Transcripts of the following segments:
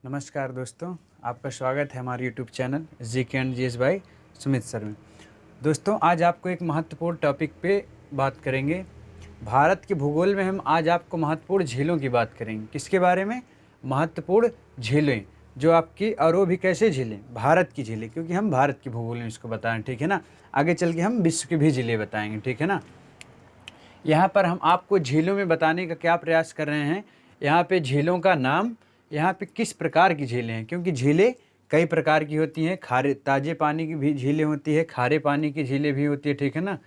नमस्कार दोस्तों, आपका स्वागत है हमारे YouTube channel GK and GS bye Sumit sir में। दोस्तों, आज आपको एक महत्वपूर्ण टॉपिक पे बात करेंगे। भारत के भूगोल में हम आज आपको महत्वपूर्ण झीलों की बात करेंगे। किसके बारे में? महत्वपूर्ण झीलें, जो आपकी, और वो भी कैसे झीलें? भारत की झीलें, क्योंकि हम भारत के भूगोल में इसको बताएं, ठीक है ना। आगे चल के हम विश्व की भी झीलें बताएंगे, ठीक है ना। यहाँ पर हम आपको झीलों में बताने का क्या प्रयास कर रहे हैं, यहाँ पे झीलों का नाम, यहाँ पे किस प्रकार की झीलें हैं, क्योंकि झीलें कई प्रकार की होती हैं। खारे ताजे पानी की भी झीलें होती है, खारे पानी की झीलें भी होती है, ठीक है ना।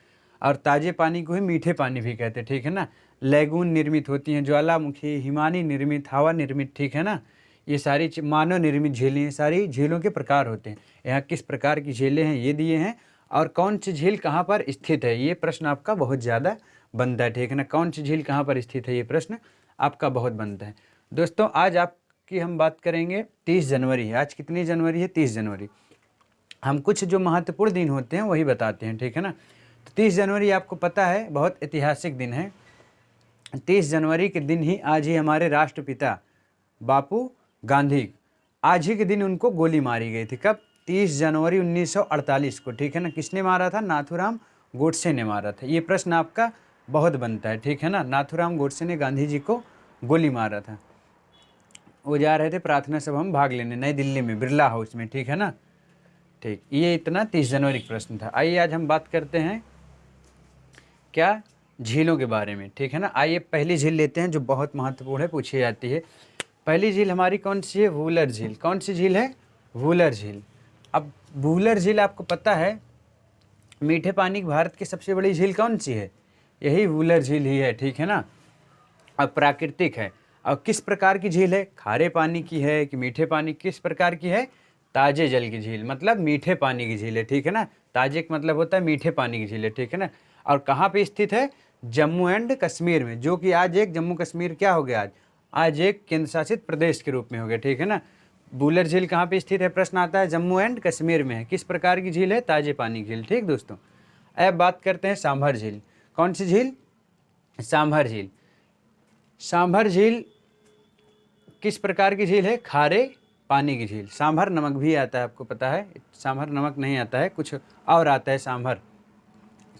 और ताजे पानी को ही मीठे पानी भी कहते हैं, ठीक है ना। लैगून निर्मित होती हैं, ज्वालामुखी, हिमानी निर्मित, हवा निर्मित, ठीक है ना। ये सारी मानव निर्मित झीलें, ये सारी झीलों के प्रकार होते हैं। यहाँ किस प्रकार की झीलें हैं ये दिए हैं, और कौन सी झील कहाँ पर स्थित है, ये प्रश्न आपका बहुत ज़्यादा बनता है, ठीक है ना। कौन सी झील कहाँ पर स्थित है, ये प्रश्न आपका बहुत बनता है। दोस्तों, आज आपकी हम बात करेंगे 30 जनवरी है। आज कितनी जनवरी है? 30 जनवरी। हम कुछ जो महत्वपूर्ण दिन होते हैं वही बताते हैं, ठीक है ना। तो 30 जनवरी आपको पता है बहुत ऐतिहासिक दिन है। 30 जनवरी के दिन ही, आज ही हमारे राष्ट्रपिता बापू गांधी, आज ही के दिन उनको गोली मारी गई थी। कब? 30 जनवरी 1948 को, ठीक है ना। किसने मारा था? नाथूराम गोडसे ने मारा था। ये प्रश्न आपका बहुत बनता है, ठीक है ना। नाथूराम गोडसे ने गांधी जी को गोली मारा था। वो जा रहे थे प्रार्थना सभा में भाग लेने, नई दिल्ली में, बिरला हाउस में, ठीक है ना। ठीक, ये इतना 30 जनवरी का प्रश्न था। आइए आज हम बात करते हैं क्या? झीलों के बारे में, ठीक है ना। आइए पहली झील लेते हैं जो बहुत महत्वपूर्ण है, पूछी जाती है। पहली झील हमारी कौन सी है? वूलर झील। कौन सी झील है? वूलर झील। अब वूलर झील आपको पता है, मीठे पानी की भारत की सबसे बड़ी झील कौन सी है? यही वूलर झील ही है, ठीक है ना। अब प्राकृतिक है। और किस प्रकार की झील है? खारे पानी की है कि मीठे पानी? किस प्रकार की है? ताजे जल की झील, मतलब मीठे पानी की झील है, ठीक है ना। ताजे का मतलब होता है मीठे पानी की झील है, ठीक है ना। और कहाँ पे स्थित है? जम्मू एंड कश्मीर में, जो कि आज एक जम्मू कश्मीर क्या हो गया, आज एक केंद्र शासित प्रदेश के रूप में हो गया, ठीक है ना। वूलर झील कहाँ पे स्थित है? प्रश्न आता है। जम्मू एंड कश्मीर में है। किस प्रकार की झील है? ताजे पानी की झील, ठीक दोस्तों। अब बात करते हैं सांभर झील। कौन सी झील? सांभर झील। सांभर झील किस प्रकार की झील है? खारे पानी की झील। सांभर नमक भी आता है, आपको पता है। सांभर नमक नहीं आता है, कुछ और आता है। सांभर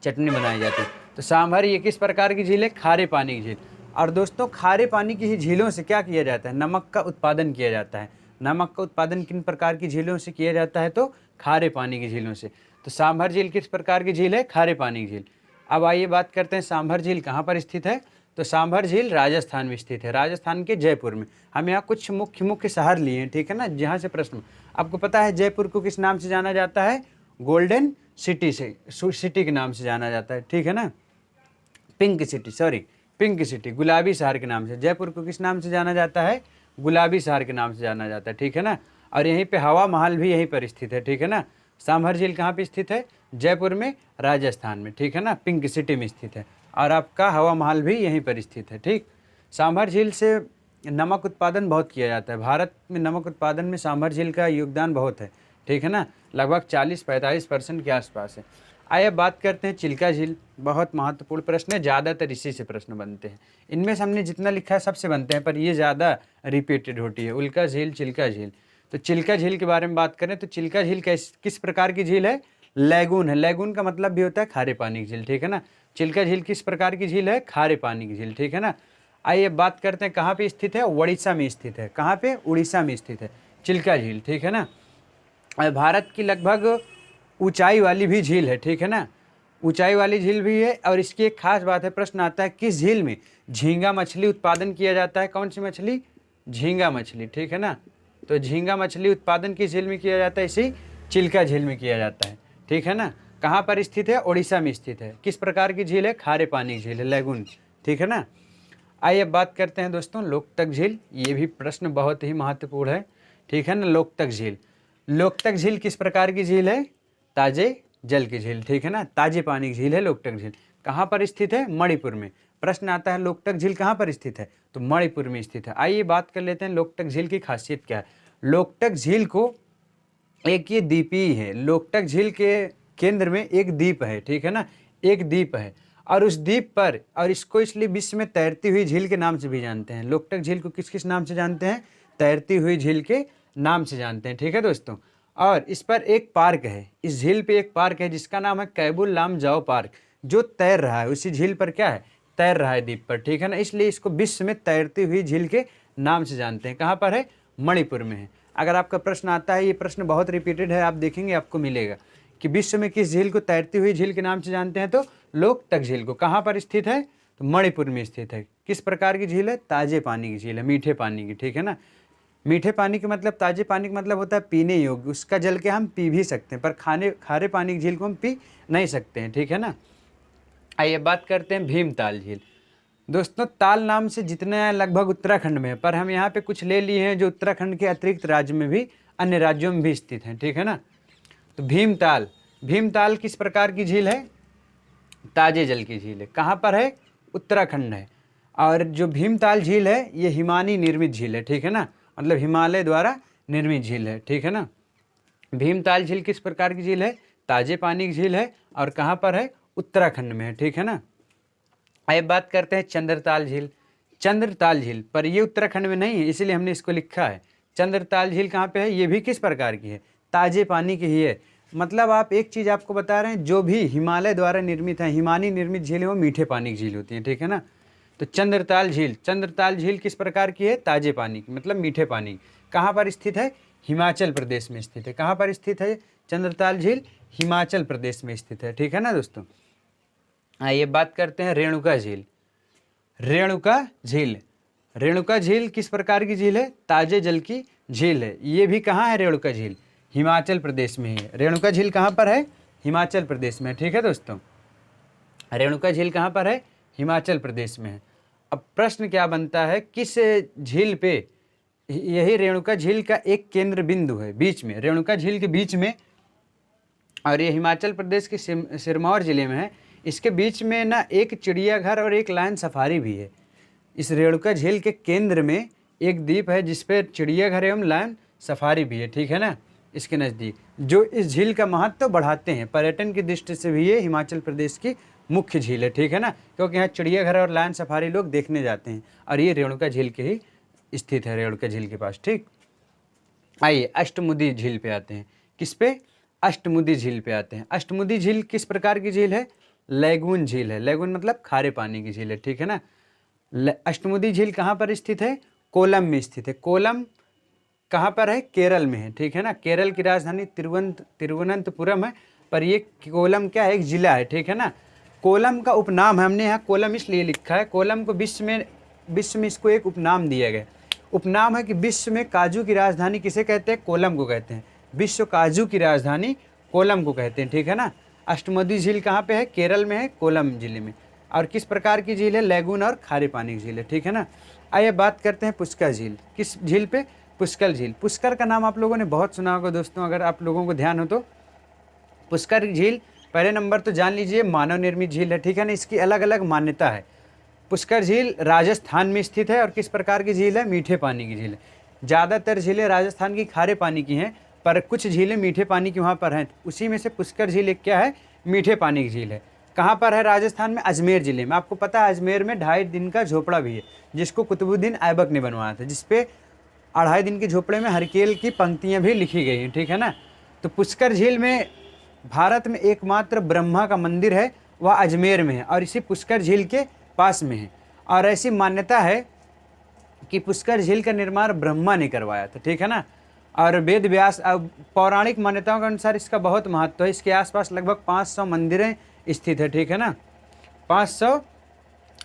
चटनी बनाई जाती है। तो सांभर ये किस प्रकार की झील है? खारे पानी की झील। और दोस्तों, खारे पानी की ही झीलों से क्या किया जाता है? नमक का उत्पादन किया जाता है। नमक का उत्पादन किन प्रकार की झीलों से किया जाता है? तो खारे पानी की झीलों से। तो सांभर झील किस प्रकार की झील है? खारे पानी की झील। अब आइए बात करते हैं सांभर झील कहाँ पर स्थित है। तो सांभर झील राजस्थान में स्थित है, राजस्थान के जयपुर में। हम यहाँ कुछ मुख्य शहर लिए हैं, ठीक है ना, जहाँ से प्रश्न। आपको पता है जयपुर को किस नाम से जाना जाता है? गोल्डन सिटी से, सिटी के नाम से जाना जाता है, ठीक है ना। Pink city, sorry, pink city, गुलाबी शहर के नाम से। जयपुर को किस नाम से जाना जाता है? गुलाबी शहर के नाम से जाना जाता है, ठीक है ना। और यहीं पे हवा महल भी यहीं पर स्थित है, ठीक है ना। सांभर झील कहाँ पे स्थित है? जयपुर में, राजस्थान में, ठीक है ना, पिंक सिटी में स्थित है। और आपका हवा महल भी यहीं पर स्थित है, ठीक। सांभर झील से नमक उत्पादन बहुत किया जाता है। भारत में नमक उत्पादन में सांभर झील का योगदान बहुत है, ठीक है ना, लगभग 40-45% के आसपास है। आइए बात करते हैं चिल्का झील। बहुत महत्वपूर्ण प्रश्न है, ज़्यादातर इसी से प्रश्न बनते हैं। इनमें से हमने जितना लिखा है सबसे बनते हैं, पर ये ज़्यादा रिपीटेड होती है। उल्का झील, चिल्का झील। तो चिल्का झील के बारे में बात करें तो चिल्का झील किस प्रकार की झील है? लैगून है। लैगून का मतलब भी होता है खारे पानी की झील, ठीक है ना। चिल्का झील किस प्रकार की झील है? खारे पानी की झील, ठीक है ना। आइए बात करते हैं कहाँ पे स्थित है? उड़ीसा में स्थित है। कहाँ पे? उड़ीसा में स्थित है चिल्का झील, ठीक है ना। भारत की लगभग ऊंचाई वाली भी झील है, ठीक है ना। ऊंचाई वाली झील भी है। और इसकी एक खास बात है, प्रश्न आता है किस झील में झींगा मछली उत्पादन किया जाता है? कौन सी मछली? झींगा मछली, ठीक है ना। तो झींगा मछली उत्पादन किस झील में किया जाता है? इसी चिल्का झील में किया जाता है, ठीक है ना। कहाँ पर स्थित है? उड़ीसा में स्थित है। किस प्रकार की झील है? खारे पानी की झील है, लैगून, ठीक है ना। आइए बात करते हैं दोस्तों लोकतक झील। ये भी प्रश्न बहुत ही महत्वपूर्ण है, ठीक है ना। लोकतक झील। लोकतक झील किस प्रकार की झील है? ताजे जल की झील, ठीक है ना, ताजे पानी की झील है लोकतक झील। कहाँ पर स्थित है? मणिपुर में। प्रश्न आता है लोकतक झील कहाँ पर स्थित है? तो मणिपुर में स्थित है। आइए बात कर लेते हैं लोकतक झील की खासियत क्या है। लोकतक झील को एक ये द्वीप ही है। लोकतक झील के केंद्र में एक द्वीप है, ठीक है ना, एक द्वीप है। और उस द्वीप पर, और इसको इसलिए विश्व में तैरती हुई झील के नाम से भी जानते हैं। लोकतक झील को किस किस नाम से जानते हैं? तैरती हुई झील के नाम से जानते हैं। ठीक है दोस्तों, और इस पर एक पार्क है, इस झील पे एक पार्क है जिसका नाम है कैबुल लामजाओ पार्क, जो तैर रहा है उसी झील पर, क्या है, तैर रहा है द्वीप पर। ठीक है ना, इसलिए इसको विश्व में तैरती हुई झील के नाम से जानते हैं। कहाँ पर है, मणिपुर में है। अगर आपका प्रश्न आता है, ये प्रश्न बहुत रिपीटेड है, आप देखेंगे आपको मिलेगा कि विश्व में किस झील को तैरती हुई झील के नाम से जानते हैं, तो लोकतक झील को। कहाँ पर स्थित है, तो मणिपुर में स्थित है। किस प्रकार की झील है, ताजे पानी की झील है, मीठे पानी की। ठीक है ना, मीठे पानी के मतलब, ताजे पानी का मतलब होता है पीने योग्य, उसका जल के हम पी भी सकते हैं, पर खारे पानी की झील को हम पी नहीं सकते हैं। ठीक है ना, आइए बात करते हैं भीमताल झील। दोस्तों, ताल नाम से जितने लगभग उत्तराखंड में है, पर हम यहाँ पे कुछ ले लिए हैं जो उत्तराखंड के अतिरिक्त राज्य में भी, अन्य राज्यों में भी स्थित हैं। ठीक है ना, तो भीमताल, भीमताल किस प्रकार की झील है, ताजे जल की झील है। कहाँ पर है, उत्तराखंड है। और जो भीमताल झील है ये हिमानी निर्मित झील है। ठीक है ना, मतलब हिमालय द्वारा निर्मित झील है। ठीक है ना, भीमताल झील किस प्रकार की झील है, ताजे पानी की झील है, और कहाँ पर है, उत्तराखंड में है। ठीक है ना, आइए बात करते हैं चंद्रताल झील। चंद्रताल झील, पर ये उत्तराखंड में नहीं है इसलिए हमने इसको लिखा है। चंद्रताल झील कहाँ पे है, ये भी किस प्रकार की है, ताजे पानी की ही है। मतलब आप एक चीज़ आपको बता रहे हैं, जो भी हिमालय द्वारा निर्मित है, हिमानी निर्मित झील है, वो मीठे पानी की झील होती है। ठीक है ना, तो चंद्रताल झील, चंद्रताल झील किस प्रकार की है, ताजे पानी की, मतलब मीठे पानी। कहाँ पर स्थित है, हिमाचल प्रदेश में स्थित है। कहाँ पर स्थित है चंद्रताल झील, हिमाचल प्रदेश में स्थित है। ठीक है ना दोस्तों, आइए बात करते हैं रेणुका झील। रेणुका झील, रेणुका झील किस प्रकार की झील है, ताजे जल की झील है। ये भी कहाँ है, रेणुका झील हिमाचल प्रदेश में है। रेणुका झील कहाँ पर है, हिमाचल प्रदेश में। ठीक है दोस्तों, रेणुका झील कहाँ पर है, हिमाचल प्रदेश में है। अब प्रश्न क्या बनता है, किस झील पे, यही रेणुका झील का एक केंद्र बिंदु है बीच में, रेणुका झील के बीच में, और ये हिमाचल प्रदेश के सिरमौर जिले में है। इसके बीच में ना एक चिड़ियाघर और एक लायन सफारी भी है। इस रेणुका झील के केंद्र में एक द्वीप है जिसपे चिड़ियाघर एवं लायन सफारी भी है। ठीक है ना, इसके नज़दीक, जो इस झील का महत्व बढ़ाते हैं। पर्यटन की दृष्टि से भी ये हिमाचल प्रदेश की मुख्य झील है। ठीक है ना, क्योंकि यहाँ चिड़ियाघर और लायन सफारी लोग देखने जाते हैं, और ये रेणुका झील के ही स्थित है, रेणुका झील के पास। ठीक, आइए अष्टमुदी झील पे आते हैं। किस पे, अष्टमुदी झील पे आते हैं। अष्टमुदी झील किस प्रकार की झील है, लैगून झील है। लैगून मतलब खारे पानी की झील है। ठीक है ना, अष्टमुदी झील कहाँ पर स्थित है, कोलम में स्थित है। कोलम कहाँ पर है, केरल में है। ठीक है ना, केरल की राजधानी तिरुवनंतपुरम है, पर ये कोलम क्या है, एक जिला है। ठीक है ना, कोलम का उपनाम है, हमने यहाँ कोलम इसलिए लिखा है, कोलम को विश्व में इसको एक उपनाम दिया गया। उपनाम है कि विश्व में काजू की राजधानी किसे कहते हैं, कोलम को कहते हैं। विश्व काजू की राजधानी कोलम को कहते हैं। ठीक है ना, अष्टमुदी झील कहाँ पे है, केरल में है, कोलम जिले में। और किस प्रकार की झील है, लैगून और खारे पानी की झील है। ठीक है ना, आइए बात करते हैं पुष्कर झील। किस झील पे, पुष्कर झील। पुष्कर का नाम आप लोगों ने बहुत सुना होगा दोस्तों, अगर आप लोगों को ध्यान हो तो। पुष्कर झील पहले नंबर तो जान लीजिए मानव निर्मित झील है। ठीक है ना, इसकी अलग अलग मान्यता है। पुष्कर झील राजस्थान में स्थित है, और किस प्रकार की झील है, मीठे पानी की झील है। ज़्यादातर झीलें राजस्थान की खारे पानी की हैं, पर कुछ झीलें मीठे पानी की वहाँ पर हैं। उसी में से पुष्कर झील एक क्या है, मीठे पानी की झील है। कहाँ पर है, राजस्थान में, अजमेर ज़िले में। आपको पता है अजमेर में 2.5 दिन का झोपड़ा भी है, जिसको कुतुबुद्दीन ऐबक ने बनवाया था, जिसपे 2.5 दिन के झोपड़े में हरकेल की पंक्तियाँ भी लिखी गई हैं। ठीक है ना, तो पुष्कर झील में भारत में एकमात्र ब्रह्मा का मंदिर है, वह अजमेर में है, और इसी पुष्कर झील के पास में है। और ऐसी मान्यता है कि पुष्कर झील का निर्माण ब्रह्मा ने करवाया था। ठीक है ना, और वेद व्यास, पौराणिक मान्यताओं के अनुसार इसका बहुत महत्व है। इसके आसपास लगभग 500 मंदिरें स्थित है। ठीक है ना, 500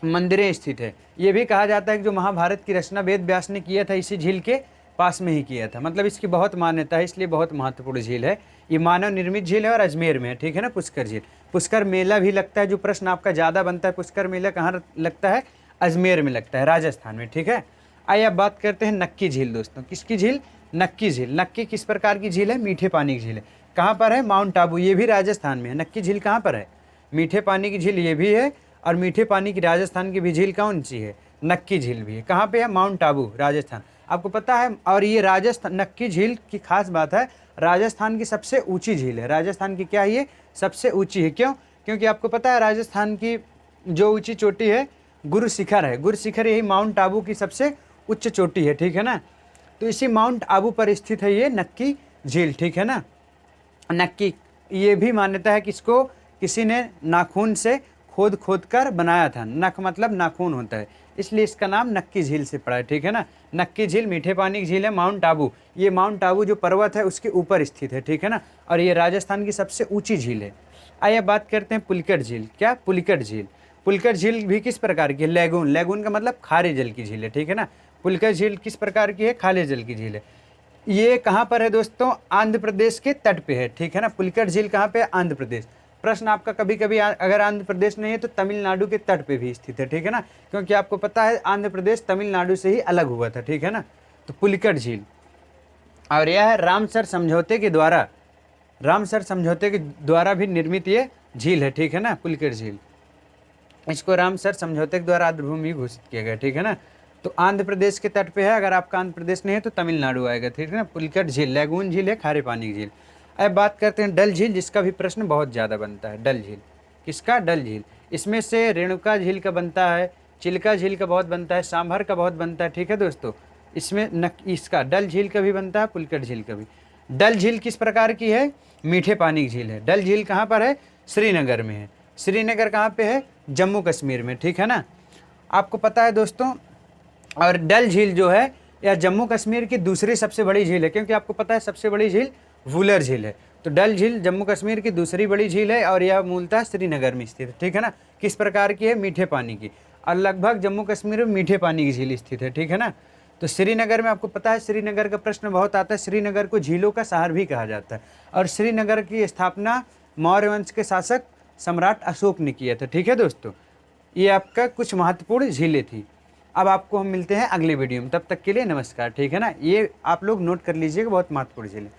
मंदिरें स्थित है। ये भी कहा जाता है कि जो महाभारत की रचना वेद व्यास ने किया था, इसी झील के पास में ही किया था। मतलब इसकी बहुत मान्यता है, इसलिए बहुत महत्वपूर्ण झील है। ये मानव निर्मित झील है और अजमेर में है। ठीक है ना, पुष्कर झील। पुष्कर मेला भी लगता है, जो प्रश्न आपका ज़्यादा बनता है, पुष्कर मेला कहाँ लगता है, अजमेर में लगता है, राजस्थान में। ठीक है, आइए अब बात करते हैं नक्की झील दोस्तों। किसकी झील, नक्की झील। नक्की किस प्रकार की झील है, मीठे पानी की झील है। कहाँ पर है, माउंट आबू, ये भी राजस्थान में है। नक्की झील कहाँ पर है, मीठे पानी की झील ये भी है, और मीठे पानी की राजस्थान की भी झील कौन सी है, नक्की झील भी है। कहाँ पे है, माउंट आबू, राजस्थान। आपको पता है, और ये राजस्थान, नक्की झील की खास बात है, राजस्थान की सबसे ऊंची झील है। राजस्थान की क्या है, ये सबसे ऊंची है। क्यों, क्योंकि आपको पता है राजस्थान की जो ऊंची चोटी है, गुरु शिखर है। गुरु शिखर यही माउंट आबू की सबसे उच्च चोटी है। ठीक है ना, तो इसी माउंट आबू पर स्थित है ये नक्की झील, ठीक है ना। नक्की, ये भी मान्यता है कि इसको किसी ने नाखून से खोद खोद कर बनाया था। नख मतलब नाखून होता है, इसलिए इसका नाम नक्की झील से पड़ा है, ठीक है ना। नक्की झील मीठे पानी की झील है। माउंट आबू, ये माउंट आबू जो पर्वत है उसके ऊपर स्थित है, ठीक है ना, और ये राजस्थान की सबसे ऊंची झील है। आइए बात करते हैं पुलिकट झील। क्या? पुलिकट झील। पुलिकट झील भी किस प्रकार की है? लैगून। लैगून का मतलब खारे जल की झील है, ठीक है ना। पुलिकट झील किस प्रकार की है? खारे जल की झील है। ये कहाँ पर है दोस्तों? आंध्र प्रदेश के तट पे है, ठीक है ना। पुलिकट झील कहाँ पे है? आंध्र प्रदेश। प्रश्न आपका कभी कभी अगर आंध्र प्रदेश नहीं है तो तमिलनाडु के तट पे भी स्थित है, ठीक है ना, क्योंकि आपको पता है आंध्र प्रदेश तमिलनाडु से ही अलग हुआ था, ठीक है ना। तो पुलिकट झील, और यह है रामसर समझौते के द्वारा, रामसर समझौते के द्वारा भी निर्मित ये झील है, ठीक है ना, पुलिकट झील। इसको रामसर समझौते के द्वारा आर्द्रभूमि घोषित किया गया, ठीक है ना। तो आंध्र प्रदेश के तट पे है, अगर आपका आंध्र प्रदेश नहीं है तो तमिलनाडु आएगा, ठीक है ना। पुलिकट झील लैगून झील है, खारे पानी की झील। अब बात करते हैं डल झील, जिसका भी प्रश्न बहुत ज़्यादा बनता है। डल झील किसका? डल झील। इसमें से रेणुका झील का बनता है, चिल्का झील का बहुत बनता है, सांभर का बहुत बनता है, ठीक है दोस्तों। इसमें इसका डल झील का भी बनता है, पुलिकट झील का भी। डल झील किस प्रकार की है? मीठे पानी की झील है। डल झील कहाँ पर है? श्रीनगर में है। श्रीनगर कहाँ पे है? जम्मू कश्मीर में, ठीक है ना। आपको पता है दोस्तों, और डल झील जो है यह जम्मू कश्मीर की दूसरी सबसे बड़ी झील है, क्योंकि आपको पता है सबसे बड़ी झील वुलर झील है। तो डल झील जम्मू कश्मीर की दूसरी बड़ी झील है और यह मूलतः श्रीनगर में स्थित है, ठीक है ना। किस प्रकार की है? मीठे पानी की, और लगभग जम्मू कश्मीर में मीठे पानी की झील स्थित है, ठीक है ना। तो श्रीनगर में आपको पता है, श्रीनगर का प्रश्न बहुत आता है, श्रीनगर को झीलों का शहर भी कहा जाता है, और श्रीनगर की स्थापना मौर्य वंश के शासक सम्राट अशोक ने किया था, ठीक है दोस्तों। ये आपका कुछ महत्वपूर्ण झीलें थी। अब आपको हम मिलते हैं अगले वीडियो में, तब तक के लिए नमस्कार, ठीक है ना। ये आप लोग नोट कर लीजिएगा, बहुत महत्वपूर्ण झीलें।